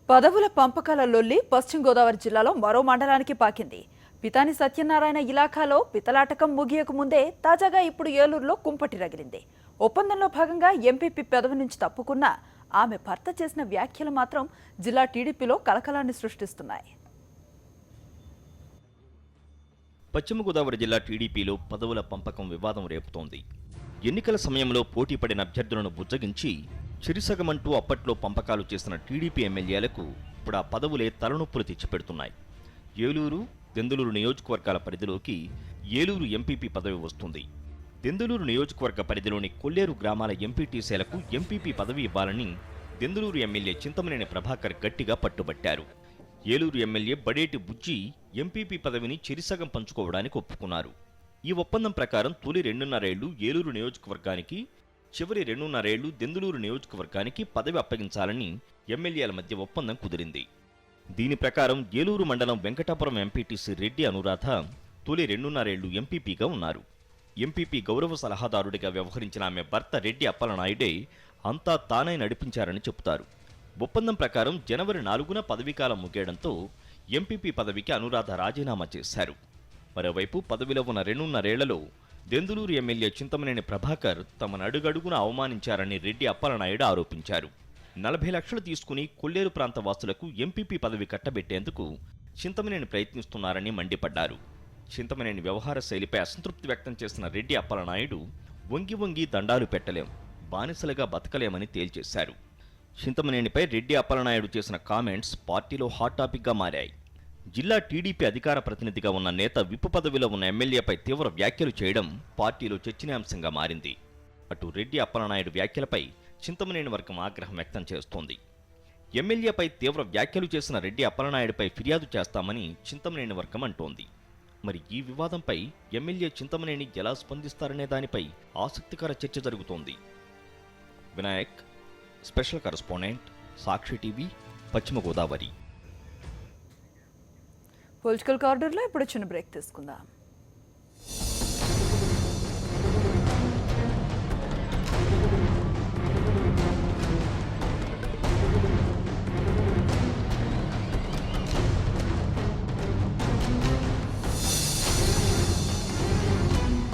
పదవుల పంపకాల లొల్లి పశ్చిమ గోదావరి జిల్లాలో మరో మండలానికి పాకింది. పితాని సత్యనారాయణ ఇలాఖాలో పితలాటకం ముగియక ముందే తాజాగా ఇప్పుడు ఏలూరులో కుంపటి రగిలింది. ఒప్పందంలో భాగంగా ఎంపీపీ పదవి నుంచి తప్పుకున్న ఆమె భర్త చేసిన వ్యాఖ్యలు మాత్రం జిల్లా టీడీపీలో కలకలాన్ని సృష్టిస్తున్నాయి. పశ్చిమ గోదావరి జిల్లా టీడీపీలో పదవుల పంపకం వివాదం రేపుతోంది. ఎన్నికల సమయంలో పోటీ పడిన అభ్యర్థులను బుజ్జగించి చిరుసగమంటూ అప్పట్లో పంపకాలు చేసిన టీడీపీ ఎమ్మెల్యేలకు ఇప్పుడు ఆ పదవులే తలనొప్పులు తెచ్చిపెడుతున్నాయి. ఏలూరు, దెందులూరు నియోజకవర్గాల పరిధిలోకి ఏలూరు ఎంపీపీ పదవి వస్తుంది. దెందులూరు నియోజకవర్గ పరిధిలోని కొల్లేరు గ్రామాల ఎంపీటీసీలకు ఎంపీపీ పదవి ఇవ్వాలని దెందులూరు ఎమ్మెల్యే చింతమనేని ప్రభాకర్ గట్టిగా పట్టుబట్టారు. ఏలూరు ఎమ్మెల్యే బడేటి బుజ్జి ఎంపీపీ పదవిని చిరుసగం పంచుకోవడానికి ఒప్పుకున్నారు. ఈ ఒప్పందం ప్రకారం తొలి 2.5 ఏళ్లు ఏలూరు నియోజకవర్గానికి, చివరి 2.5 ఏళ్లు దెందులూరు నియోజకవర్గానికి పదవి అప్పగించాలని ఎమ్మెల్యేల మధ్య ఒప్పందం కుదిరింది. దీని ప్రకారం ఏలూరు మండలం వెంకటాపురం ఎంపీటీసీ రెడ్డి అనురాధ తొలి 2.5 ఏళ్లు ఎంపీపీగా ఉన్నారు. ఎంపీపీ గౌరవ సలహాదారుడిగా వ్యవహరించిన ఆమె భర్త రెడ్డి అప్పలనాయుడే అంతా తానే నడిపించారని చెబుతారు. ఒప్పందం ప్రకారం జనవరి 4న పదవీకాలం ముగియడంతో ఎంపీపీ పదవికి అనురాధ రాజీనామా చేశారు. మరోవైపు పదవిలో ఉన్న 2.5 ఏళ్లలో దెందులూరు ఎమ్మెల్యే చింతమనేని ప్రభాకర్ తమను అడుగడుగున అవమానించారని రెడ్డి అప్పలనాయుడు ఆరోపించారు. 40 లక్షలు తీసుకుని కొల్లేరు ప్రాంత వాసులకు ఎంపీపీ పదవి కట్టబెట్టేందుకు చింతమనేని ప్రయత్నిస్తున్నారని మండిపడ్డారు. చింతమనేని వ్యవహార శైలిపై అసంతృప్తి వ్యక్తం చేసిన రెడ్డి అప్పలనాయుడు వంగి వంగి దండాలు పెట్టలేం, బానిసలుగా బతకలేమని తేల్చేశారు. చింతమనేనిపై రెడ్డి అప్పలనాయుడు చేసిన కామెంట్స్ పార్టీలో హాట్ టాపిక్గా మారాయి. జిల్లా టీడీపీ అధికార ప్రతినిధిగా ఉన్న నేత విప్ పదవిలో ఉన్న ఎమ్మెల్యేపై తీవ్ర వ్యాఖ్యలు చేయడం పార్టీలో చర్చనీయాంశంగా మారింది. అటు రెడ్డి అప్పలనాయుడు వ్యాఖ్యలపై చింతమనేని వర్గం ఆగ్రహం వ్యక్తం చేస్తోంది. ఎమ్మెల్యేపై తీవ్ర వ్యాఖ్యలు చేసిన రెడ్డి అప్పలనాయుడుపై ఫిర్యాదు చేస్తామని చింతమనేని వర్గం అంటోంది. మరి ఈ వివాదంపై ఎమ్మెల్యే చింతమనేని ఎలా స్పందిస్తారనే దానిపై ఆసక్తికర చర్చ జరుగుతోంది. వినాయక్, స్పెషల్ కరెస్పాండెంట్, సాక్షి టీవీ, పశ్చిమ గోదావరి. పొలిటికల్ కార్డర్లో ఇప్పుడు చిన్న బ్రేక్ తీసుకుందాం.